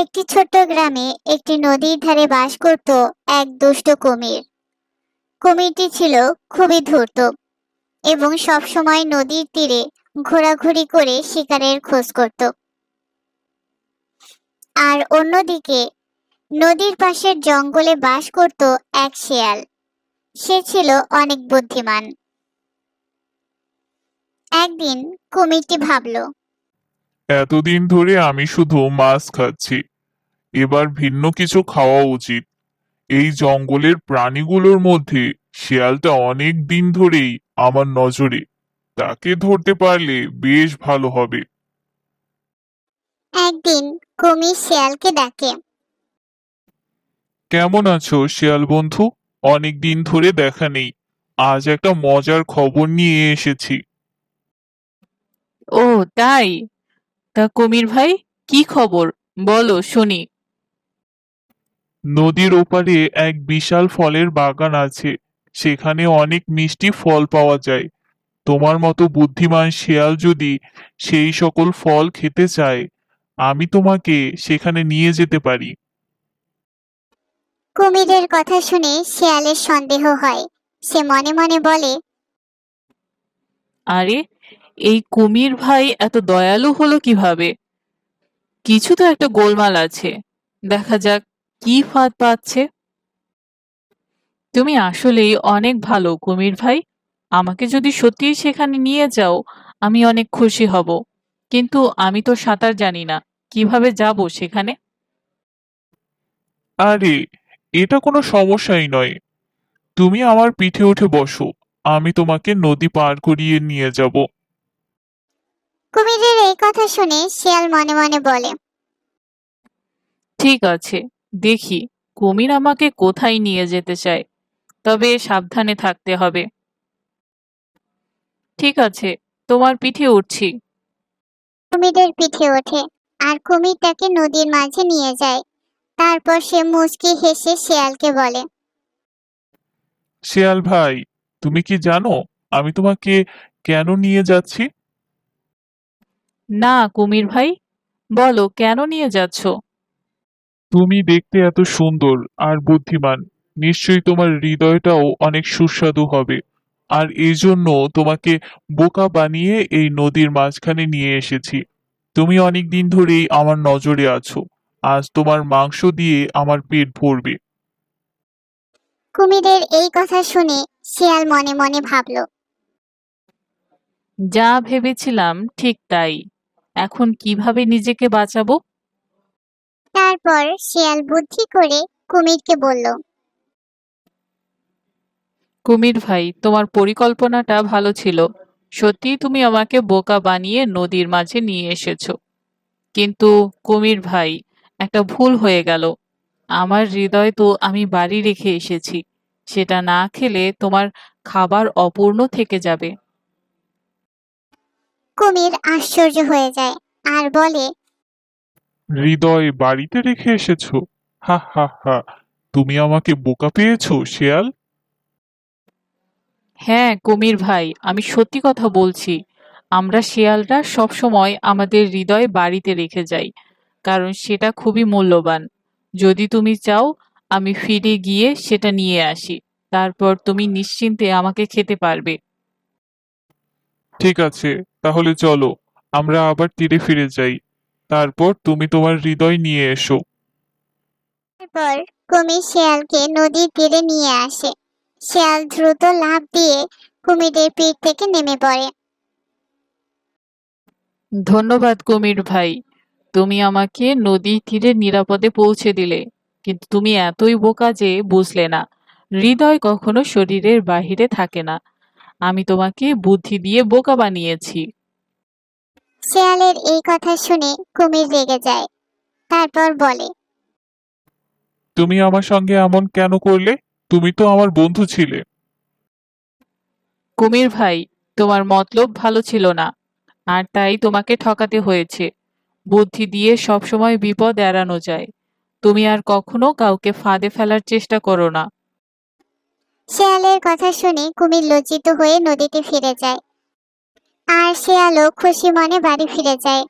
একটি ছোট্ট গ্রামে একটি নদীর ধারে বাস করত এক দুষ্ট কুমির। কুমিরটি ছিল খুবই ধূর্ত এবং সবসময় নদীর তীরে ঘোরাঘুরি করে শিকারের খোঁজ করত। আর অন্যদিকে নদীর পাশের জঙ্গলে বাস করত এক শেয়াল। সে ছিল অনেক বুদ্ধিমান। একদিন কুমিরটি ভাবল, এতদিন ধরে আমি শুধু মাছ খাচ্ছি, এবার ভিন্ন কিছু খাওয়া উচিত। এই জঙ্গলের প্রাণীগুলোর মধ্যে শিয়ালটা অনেক দিন ধরেই আমার নজরে, তাকে ধরতে পারলে বেশ ভালো হবে। একদিন কুমির শেয়ালকে ডাকে, কেমন আছো শিয়াল বন্ধু? অনেক দিন ধরে দেখা নেই, আজ একটা মজার খবর নিয়ে এসেছি। ও তাই? তা কুমির ভাই, কি খবর বলো শুনি। নদীর ওপারে এক বিশাল ফলের বাগান আছে, সেখানে অনেক মিষ্টি ফল পাওয়া যায়। তোমার মতো বুদ্ধিমান শিয়াল যদি সেই সকল ফল খেতে চায়, আমি তোমাকে সেখানে নিয়ে যেতে পারি। কুমিরের কথা শুনে শেয়ালের সন্দেহ হয়। সে মনে মনে বলে, আরে, এই কুমির ভাই এত দয়ালু হলো কিভাবে? কিছু তো একটা গোলমাল আছে। দেখা যাক কি ফাঁদ পাচ্ছে। তুমি আসলেই অনেক ভালো কুমির ভাই। আমাকে যদি সত্যিই সেখানে নিয়ে যাও, আমি অনেক খুশি হব। কিন্তু আমি তো সাঁতার জানি না, কিভাবে যাব সেখানে? আরে, এটা কোনো সমস্যাই নয়। তুমি আমার পিঠে উঠে বসো, আমি তোমাকে নদী পার করিয়ে নিয়ে যাব। কুমিরের এই কথা শুনে শিয়াল মনে মনে বলে, ঠিক আছে, দেখি কুমির আমাকে কোথায় নিয়ে যেতে চায়। তবে সাবধানে থাকতে হবে। ঠিক আছে, তোমার পিঠে উঠছি। কুমিরের পিঠে ওঠে আর কুমির তাকে নদীর মাঝে নিয়ে যায়। তারপর সে মুচকি হেসে শিয়ালকে বলে, শিয়াল ভাই, তুমি কি জানো আমি তোমাকে কেন নিয়ে যাচ্ছি? না কুমির ভাই, বলো কেন নিয়ে যাচ্ছ? তুমি দেখতে এত সুন্দর আর বুদ্ধিমান, নিশ্চয়ই তোমার হৃদয়টাও অনেক সুস্বাদু হবে। আর এই জন্য তোমাকে বোকা বানিয়ে এই নদীর মাঝখানে নিয়ে এসেছি। তুমি অনেক দিন ধরেই আমার নজরে আছো, আজ তোমার মাংস দিয়ে আমার পেট ভরবে। কুমিরের এই কথা শুনে শিয়াল মনে মনে ভাবল। যা ভেবেছিলাম ঠিক তাই। এখন কিভাবে নিজেকে বাঁচাবো? তারপর শিয়াল বুদ্ধি করে কুমিরকে বলল, কুমির ভাই, তোমার পরিকল্পনাটা ভালো ছিল। সত্যিই তুমি আমাকে বোকা বানিয়ে নদীর মাঝে নিয়ে এসেছো। কিন্তু কুমির ভাই, একটা ভুল হয়ে গেল। আমার হৃদয় তো আমি বাড়ি রেখে এসেছি। সেটা না খেলে তোমার খাবার অপূর্ণ থেকে যাবে। কুমির আশ্চর্য হয়ে যায় আর বলে, হৃদয় বাড়িতে রেখে এসেছো? হা হা হা, তুমি আমাকে বোকা পেয়েছো শিয়াল। হ্যাঁ কুমির ভাই, আমি সত্যি কথা বলছি। আমরা শিয়ালরা সবসময় আমাদের হৃদয় বাড়িতে রেখে যাই, কারণ সেটা খুবই মূল্যবান। যদি তুমি চাও, আমি ফিরে গিয়ে সেটা নিয়ে আসি। তারপর তুমি নিশ্চিন্তে আমাকে খেতে পারবে। ঠিক আছে, তাহলে চলো আমরা আবার তীরে ফিরে যাই। তারপর তুমি তোমার হৃদয় নিয়ে এসো। তারপর কুমির শিয়ালকে নদীর তীরে নিয়ে আসে। শিয়াল দ্রুত লাফ দিয়ে কুমিরের পিঠ থেকে নেমে পড়ে। ধন্যবাদ কুমির ভাই, তুমি আমাকে নদীর তীরে নিরাপদে পৌঁছে দিলে। কিন্তু তুমি এতই বোকা যে বুঝলে না, হৃদয় কখনো শরীরের বাহিরে থাকে না। আমি তোমাকে বুদ্ধি দিয়ে বোকা বানিয়েছি। শিয়ালের এই কথা শুনে কুমির রেগে যায়। তারপর বলে, তুমি আমার সঙ্গে এমন কেন করলে? তুমি তো আমার বন্ধু ছিলে। কুমির ভাই, তোমার মতলব ভালো ছিল না, আর তাই তোমাকে ঠকাতে হয়েছে। বুদ্ধি দিয়ে সবসময় বিপদ এড়ানো যায়। তুমি আর কখনো কাউকে ফাঁদে ফেলার চেষ্টা করো না। শিয়ালের কথা শুনে কুমির লজ্জিত হয়ে নদীতে ফিরে যায় আর শিয়ালও খুশি মনে বাড়ি ফিরে যায়।